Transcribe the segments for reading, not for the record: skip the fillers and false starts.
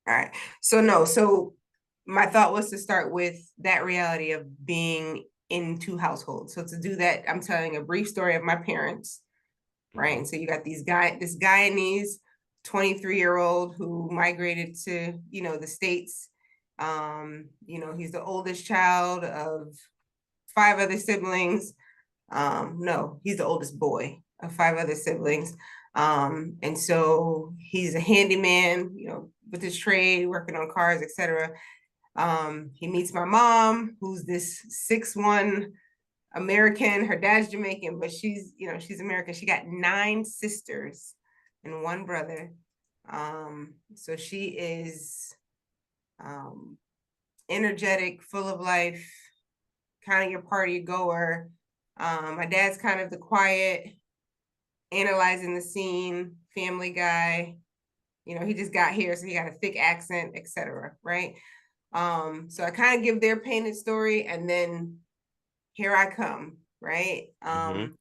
All right. So no, so my thought was to start with that reality of being in two households. So to do that, I'm telling a brief story of my parents, right? Mm-hmm. And so you got this Guyanese 23-year-old who migrated to, the States. He's the oldest child of five other siblings. No, he's the oldest boy of five other siblings. And so he's a handyman, with his trade, working on cars, etc. He meets my mom, who's this 6'1" American. Her dad's Jamaican, but she's American. She got nine sisters and one brother. So she is um, energetic, full of life, kind of your party goer. My dad's kind of the quiet, analyzing the scene, family guy. He just got here, so he got a thick accent, etc. Right? So I kind of give their painted story, and then here I come, right? Mm-hmm.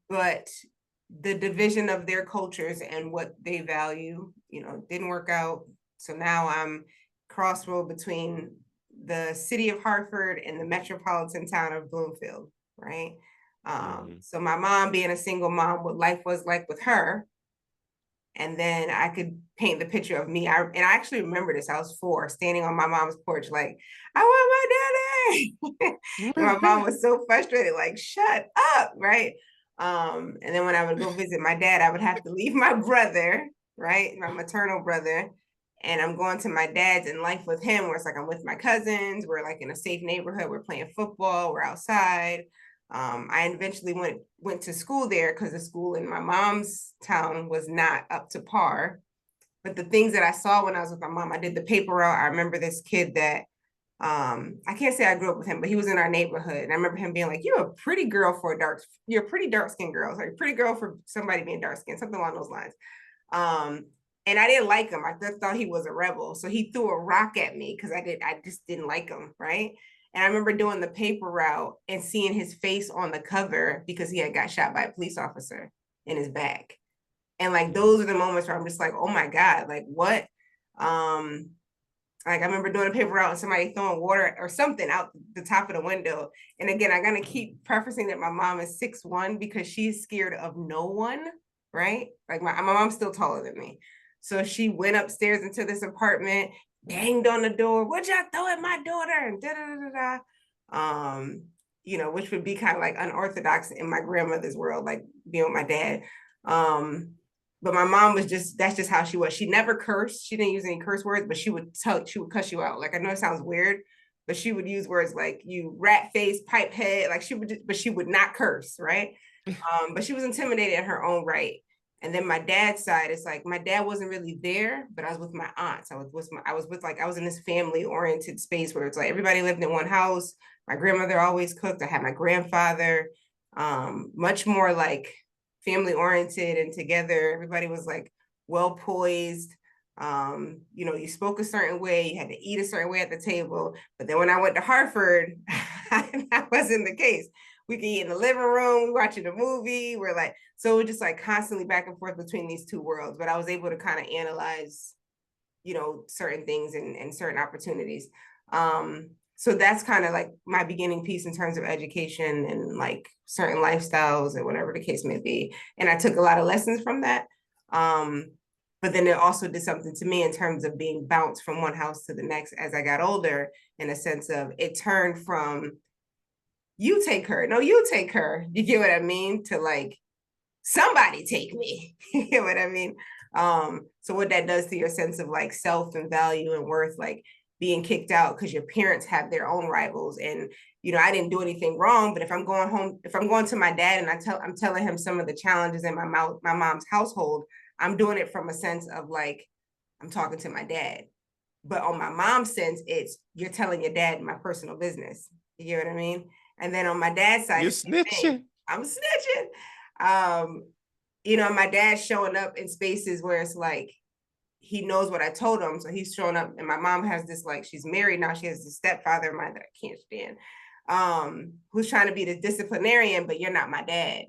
But the division of their cultures and what they value, didn't work out. So now I'm crossroad between the city of Hartford and the metropolitan town of Bloomfield, right? Mm-hmm. So my mom being a single mom, what life was like with her, and then I could paint the picture of me. I actually remember this. I was 4, standing on my mom's porch, like, I want my daddy. And my mom was so frustrated, like, shut up, right? And then when I would go visit my dad, I would have to leave my brother, right? My maternal brother. And I'm going to my dad's and life with him, where it's like I'm with my cousins, we're like in a safe neighborhood, we're playing football, we're outside. I eventually went to school there because the school in my mom's town was not up to par. But the things that I saw when I was with my mom, I did the paper route. I remember this kid that I can't say I grew up with him, but he was in our neighborhood. And I remember him being like, you're a pretty girl you're a pretty dark skinned girl. Like a pretty girl for somebody being dark skinned, something along those lines. Um, and I didn't like him. I just thought he was a rebel. So he threw a rock at me because I just didn't like him, right? And I remember doing the paper route and seeing his face on the cover because he had got shot by a police officer in his back. And like Mm-hmm. those are the moments where I'm just like, oh my God, like what? Like I remember doing a paper route and somebody throwing water or something out the top of the window. And again, I'm gonna keep prefacing that my mom is 6'1" because she's scared of no one, right? Like my mom's still taller than me. So she went upstairs into this apartment, banged on the door, what y'all throw at my daughter? And da da da da. Which would be kind of like unorthodox in my grandmother's world, like being with my dad. But my mom that's just how she was. She never cursed. She didn't use any curse words, but she would cuss you out. Like I know it sounds weird, but she would use words like you rat face, pipe head. Like but she would not curse, right? But she was intimidated in her own right. And then my dad's side, it's like my dad wasn't really there, but I was with my aunts. I was in this family oriented space where it's like everybody lived in one house. My grandmother always cooked. I had my grandfather, much more like family oriented and together. Everybody was like well poised. You spoke a certain way, you had to eat a certain way at the table. But then when I went to Hartford, that wasn't the case. We could eat in the living room, we watching a movie. We're like, so we're just like constantly back and forth between these two worlds. But I was able to kind of analyze, certain things and certain opportunities. So that's kind of like my beginning piece in terms of education and like certain lifestyles and whatever the case may be. And I took a lot of lessons from that. But then it also did something to me in terms of being bounced from one house to the next as I got older, in a sense of it turned from you take her, no, you take her. You get what I mean? To like somebody take me. You know what I mean? So what that does to your sense of like self and value and worth, like being kicked out because your parents have their own rivals. And I didn't do anything wrong, but if I'm going home, if I'm going to my dad and I'm telling him some of the challenges in my mom's household, I'm doing it from a sense of like I'm talking to my dad. But on my mom's sense, it's you're telling your dad my personal business. You get what I mean? And then on my dad's side, You the same thing. snitching. I'm snitching. Um, my dad's showing up in spaces where it's like he knows what I told him. So he's showing up, and my mom has this, like, she's married now. She has this stepfather of mine that I can't stand, who's trying to be the disciplinarian, but you're not my dad.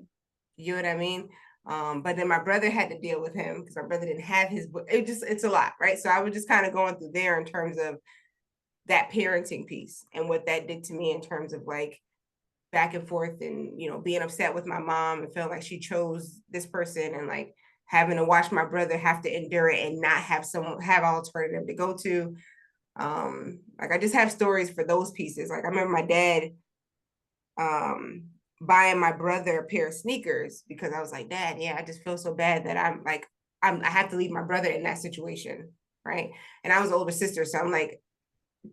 You know what I mean? But then my brother had to deal with him because my brother didn't have his book. It's a lot, right? So I was just kind of going through there in terms of that parenting piece and what that did to me in terms of like back and forth and, you know, being upset with my mom and feeling like she chose this person and like having to watch my brother have to endure it and not have have an alternative to go to. Like I just have stories for those pieces. Like I remember my dad buying my brother a pair of sneakers because I was like, Dad, yeah, I just feel so bad that I have to leave my brother in that situation, right? And I was the older sister, so I'm like,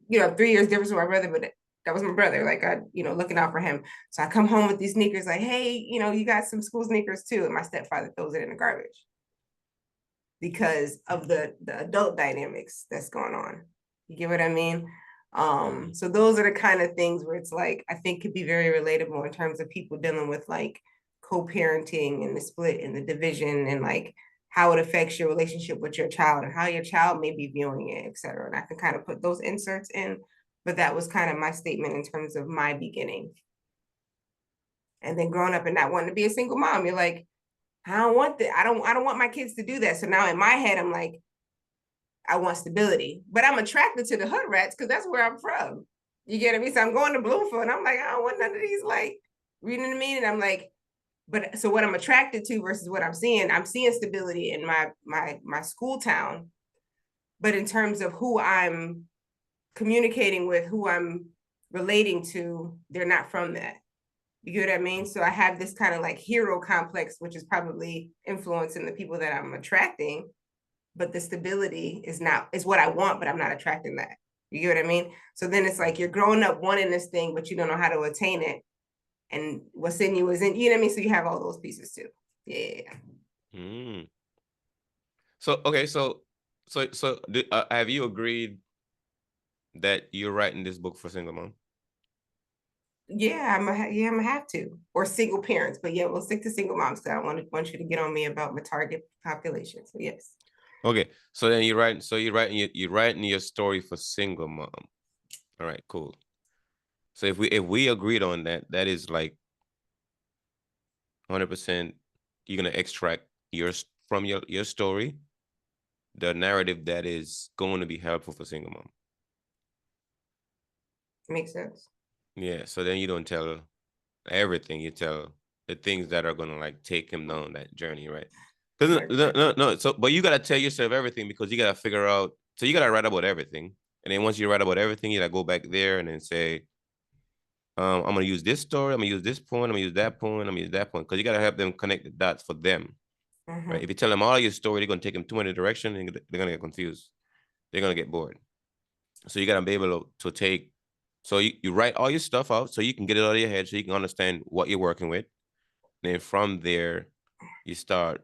you know, 3 years difference with my brother, but that was my brother. Like I, you know, looking out for him. So I come home with these sneakers, like, hey, you know, you got some school sneakers too, and my stepfather throws it in the garbage because of the adult dynamics that's going on. You get what I mean? So those are the kind of things where it's like I think could be very relatable in terms of people dealing with like co-parenting and the split and the division and like how it affects your relationship with your child and how your child may be viewing it, et cetera. And I can kind of put those inserts in, but that was kind of my statement in terms of my beginning. And then growing up and not wanting to be a single mom, you're like, I don't want that. I don't want my kids to do that. So now in my head, I'm like, I want stability, but I'm attracted to the hood rats because that's where I'm from. You get me? So I'm going to Bloomfield and I'm like, I don't want none of these, like, you know what I mean? And I'm like, but so what I'm attracted to versus what I'm seeing stability in my school town. But in terms of who I'm communicating with, who I'm relating to, they're not from that. You get what I mean? So I have this kind of like hero complex, which is probably influencing the people that I'm attracting, but the stability is what I want, but I'm not attracting that. You get what I mean? So then it's like you're growing up wanting this thing, but you don't know how to attain it. And what's in you is in, you know what I mean? So you have all those pieces too. Yeah. Mm. So okay, have you agreed that you're writing this book for single mom? Yeah, I'm gonna have to. Or single parents, but yeah, we'll stick to single moms because I don't want you to get on me about my target population. So yes. Okay, so then you're writing. So you're writing your story for single mom. All right, cool. So if we agreed on that, that is like 100%. You're gonna extract from your story the narrative that is going to be helpful for single mom. Makes sense. Yeah. So then you don't tell everything. You tell the things that are gonna like take him down that journey, right? Because Right, no, right. no, no. So, but you gotta tell yourself everything because you gotta figure out. So you gotta write about everything, and then once you write about everything, you gotta go back there and then say, I'm gonna use this story. I'm gonna use this point. I'm gonna use that point. I'm gonna use that point because you gotta help them connect the dots for them, right? If you tell them all your story, they're gonna take them too many directions and they're gonna get confused. They're gonna get bored. So you gotta be able to take. So you write all your stuff out so you can get it out of your head so you can understand what you're working with. And then from there, you start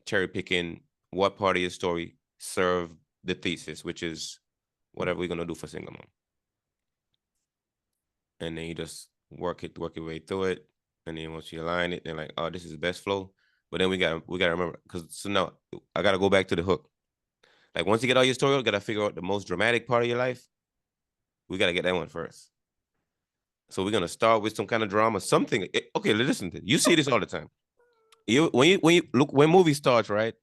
cherry picking what part of your story serve the thesis, which is whatever we're gonna do for single mom. And then you just work your way through it. And then once you align it, they're like, oh, this is the best flow. But then we gotta remember because so now I gotta go back to the hook. Like once you get all your story, you gotta figure out the most dramatic part of your life. We gotta get that one first. So we're gonna start with some kind of drama, something. Okay, listen to it. You see this all the time. You look when movie starts, right?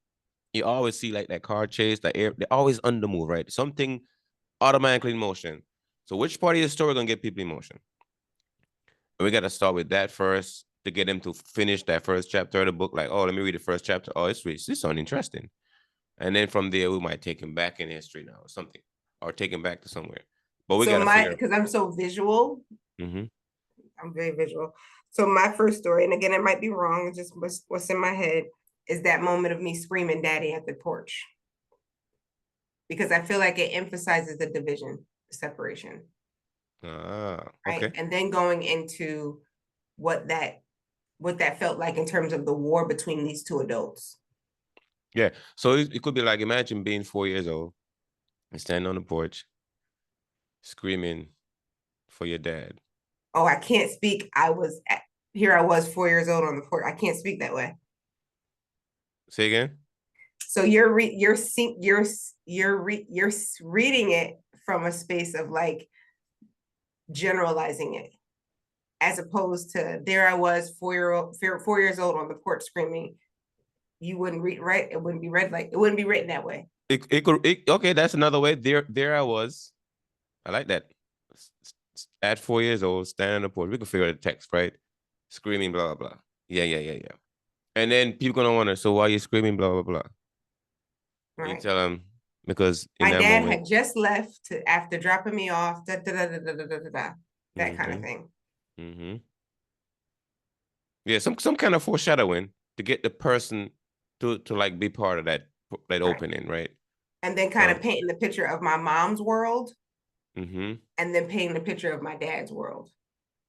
You always see like that car chase, the air. They're always on the move, right? Something automatically in motion. So which part of your story gonna get people in motion? And we gotta start with that first to get them to finish that first chapter of the book. Like, oh, let me read the first chapter. Oh, this sounds interesting. And then from there, we might take him back in history now or something, or take him back to somewhere. But we So gotta figure. because I'm so visual, Mm-hmm. I'm very visual. So my first story, and again, it might be wrong, just what's in my head, is that moment of me screaming daddy at the porch. Because I feel like it emphasizes the division, the separation. Ah, Right. okay. And then going into what that what that felt like in terms of the war between these two adults. Yeah. So it could be like imagine being 4 years old and standing on the porch screaming for your dad. Oh, I can't speak. Here I was 4 years old on the porch. I can't speak that way. Say again. So you're reading it from a space of like generalizing it, as opposed to there I was 4 years old on the porch screaming. you wouldn't read right. It wouldn't be read like it wouldn't be written that way. Okay, that's another way. There I was. I like that. At 4 years old, standing on the porch, we could figure out the text, right? Screaming, blah, blah, blah. Yeah. And then people gonna wonder, so why you screaming, blah, blah, blah? And you Right. tell them, because in My that dad moment, had just left after dropping me off, that kind of mm-hmm, thing. mm-hmm. Yeah, some kind of foreshadowing to get the person to like be part of that Right. opening, right? And then kind of painting the picture of my mom's world Mm-hmm, and then painting the picture of my dad's world.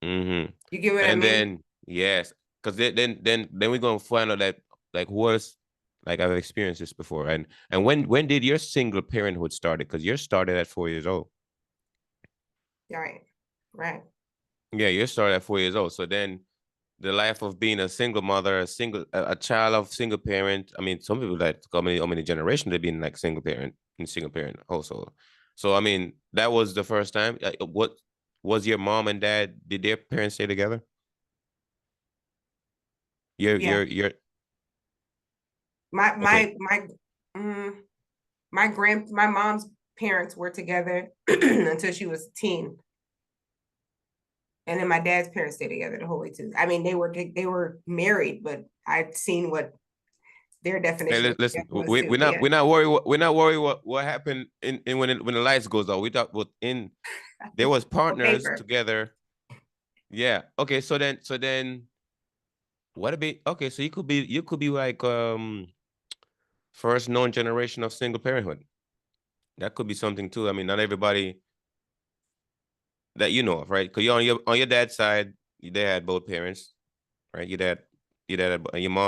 mm-hmm. You get what I And mean? then yes, because then we're gonna find out that like what's like I've experienced this before. And when did your single parenthood started? Because you're started at 4 years old. Right. Right. Yeah, you started at 4 years old. So then the life of being a single mother, a child of single parent. I mean, some people that how many generations they've been like single parent in single parent household. So I mean, that was the first time. What was your mom and dad? Did their parents stay together? Yeah. Your My okay. my my my mom's parents were together until she was a teen. And then my dad's parents stayed together the whole way too. I mean, they were married, but I'd seen what their Hey, definition of listen, was too. Yeah. we're not worried what happened in when the lights goes off. We thought what in there was On partners paper. together. Yeah. Okay. So then what about okay? So you could be like first known generation of single parenthood. That could be something too. I mean, not everybody that you know of, right? Because you're on your dad's side, they had both parents, right? Your dad, your mom